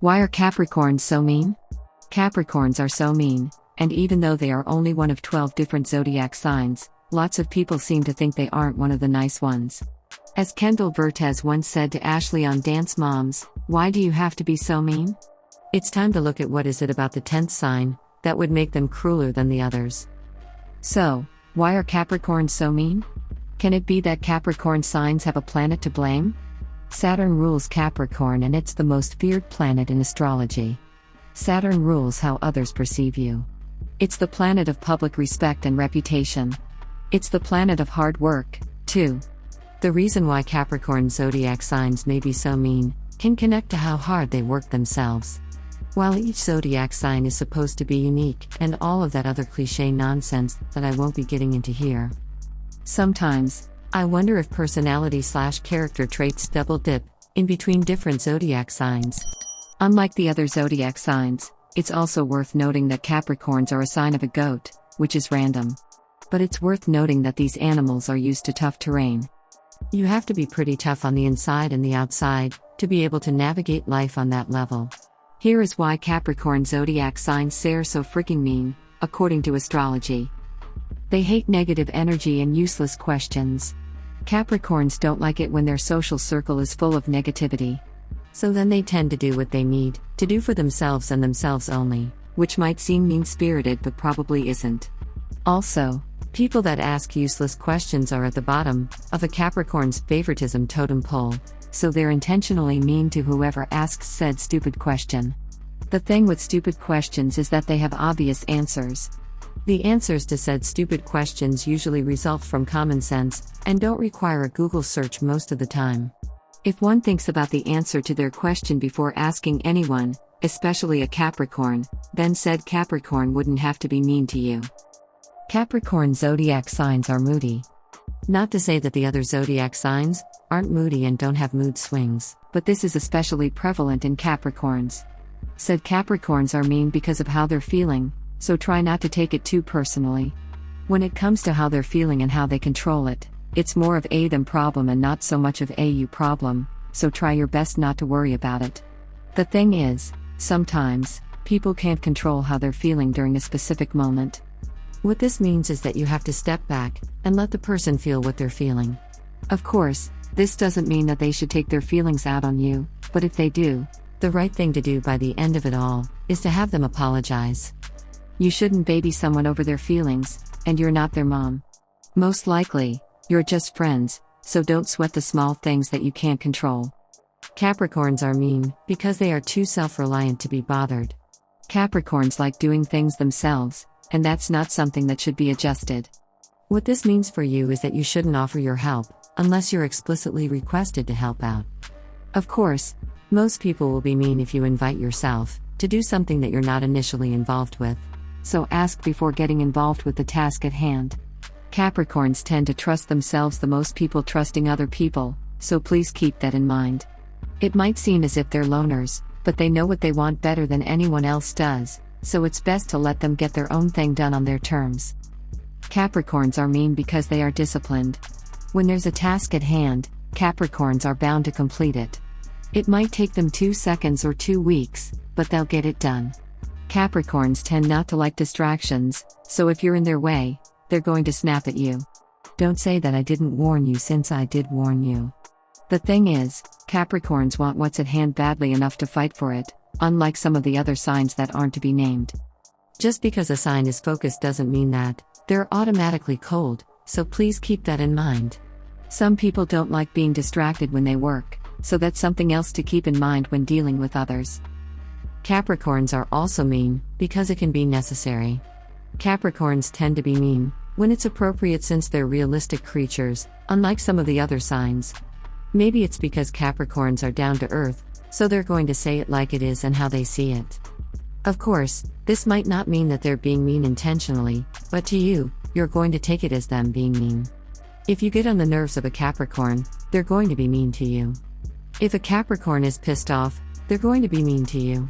Why are Capricorns so mean? Capricorns are so mean, and even though they are only one of 12 different zodiac signs, lots of people seem to think they aren't one of the nice ones. As Kendall Vertes once said to Ashlee on Dance Moms, "Why do you have to be so mean?" It's time to look at what is it about the 10th sign that would make them crueler than the others. So, why are Capricorns so mean? Can it be that Capricorn signs have a planet to blame? Saturn rules Capricorn, and it's the most feared planet in astrology. Saturn rules how others perceive you. It's the planet of public respect and reputation. It's the planet of hard work, too. The reason why Capricorn zodiac signs may be so mean can connect to how hard they work themselves. While each zodiac sign is supposed to be unique, and all of that other cliché nonsense that I won't be getting into here. Sometimes, I wonder if personality/character traits double dip in between different zodiac signs. Unlike the other zodiac signs, it's also worth noting that Capricorns are a sign of a goat, which is random. But it's worth noting that these animals are used to tough terrain. You have to be pretty tough on the inside and the outside to be able to navigate life on that level. Here is why Capricorn zodiac signs are so freaking mean, according to astrology. They hate negative energy and useless questions. Capricorns don't like it when their social circle is full of negativity. So then they tend to do what they need to do for themselves and themselves only, which might seem mean-spirited but probably isn't. Also, people that ask useless questions are at the bottom of a Capricorn's favoritism totem pole, so they're intentionally mean to whoever asks said stupid question. The thing with stupid questions is that they have obvious answers. The answers to said stupid questions usually result from common sense and don't require a Google search most of the time. If one thinks about the answer to their question before asking anyone, especially a Capricorn, then said Capricorn wouldn't have to be mean to you. Capricorn zodiac signs are moody. Not to say that the other zodiac signs aren't moody and don't have mood swings, but this is especially prevalent in Capricorns. Said Capricorns are mean because of how they're feeling, so try not to take it too personally. When it comes to how they're feeling and how they control it, it's more of a them problem and not so much of a you problem, so try your best not to worry about it. The thing is, sometimes, people can't control how they're feeling during a specific moment. What this means is that you have to step back and let the person feel what they're feeling. Of course, this doesn't mean that they should take their feelings out on you, but if they do, the right thing to do by the end of it all is to have them apologize. You shouldn't baby someone over their feelings, and you're not their mom. Most likely, you're just friends, so don't sweat the small things that you can't control. Capricorns are mean because they are too self-reliant to be bothered. Capricorns like doing things themselves, and that's not something that should be adjusted. What this means for you is that you shouldn't offer your help unless you're explicitly requested to help out. Of course, most people will be mean if you invite yourself to do something that you're not initially involved with. So ask before getting involved with the task at hand. Capricorns tend to trust themselves the most, people trusting other people, so please keep that in mind. It might seem as if they're loners, but they know what they want better than anyone else does, so it's best to let them get their own thing done on their terms. Capricorns are mean because they are disciplined. When there's a task at hand, Capricorns are bound to complete it. It might take them 2 seconds or 2 weeks, but they'll get it done. Capricorns tend not to like distractions, so if you're in their way, they're going to snap at you. Don't say that I didn't warn you, since I did warn you. The thing is, Capricorns want what's at hand badly enough to fight for it, unlike some of the other signs that aren't to be named. Just because a sign is focused doesn't mean that they're automatically cold, so please keep that in mind. Some people don't like being distracted when they work, so that's something else to keep in mind when dealing with others. Capricorns are also mean because it can be necessary. Capricorns tend to be mean when it's appropriate, since they're realistic creatures, unlike some of the other signs. Maybe it's because Capricorns are down to earth, so they're going to say it like it is and how they see it. Of course, this might not mean that they're being mean intentionally, but to you, you're going to take it as them being mean. If you get on the nerves of a Capricorn, they're going to be mean to you. If a Capricorn is pissed off, they're going to be mean to you.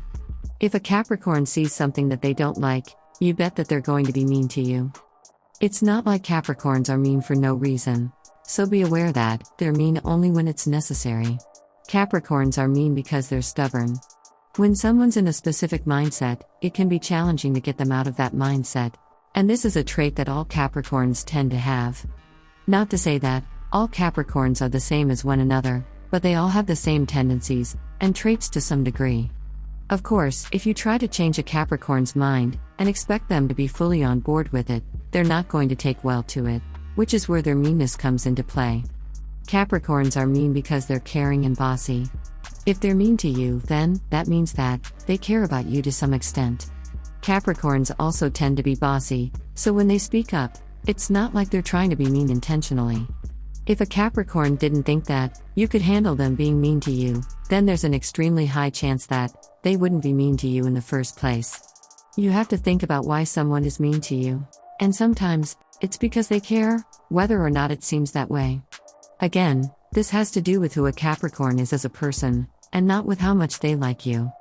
If a Capricorn sees something that they don't like, you bet that they're going to be mean to you. It's not like Capricorns are mean for no reason, so be aware that they're mean only when it's necessary. Capricorns are mean because they're stubborn. When someone's in a specific mindset, it can be challenging to get them out of that mindset. And this is a trait that all Capricorns tend to have. Not to say that all Capricorns are the same as one another, but they all have the same tendencies and traits to some degree. Of course, if you try to change a Capricorn's mind and expect them to be fully on board with it, they're not going to take well to it, which is where their meanness comes into play. Capricorns are mean because they're caring and bossy. If they're mean to you, then that means that they care about you to some extent. Capricorns also tend to be bossy, so when they speak up, it's not like they're trying to be mean intentionally. If a Capricorn didn't think that you could handle them being mean to you, then there's an extremely high chance that they wouldn't be mean to you in the first place. You have to think about why someone is mean to you. And sometimes, it's because they care, whether or not it seems that way. Again, this has to do with who a Capricorn is as a person, and not with how much they like you.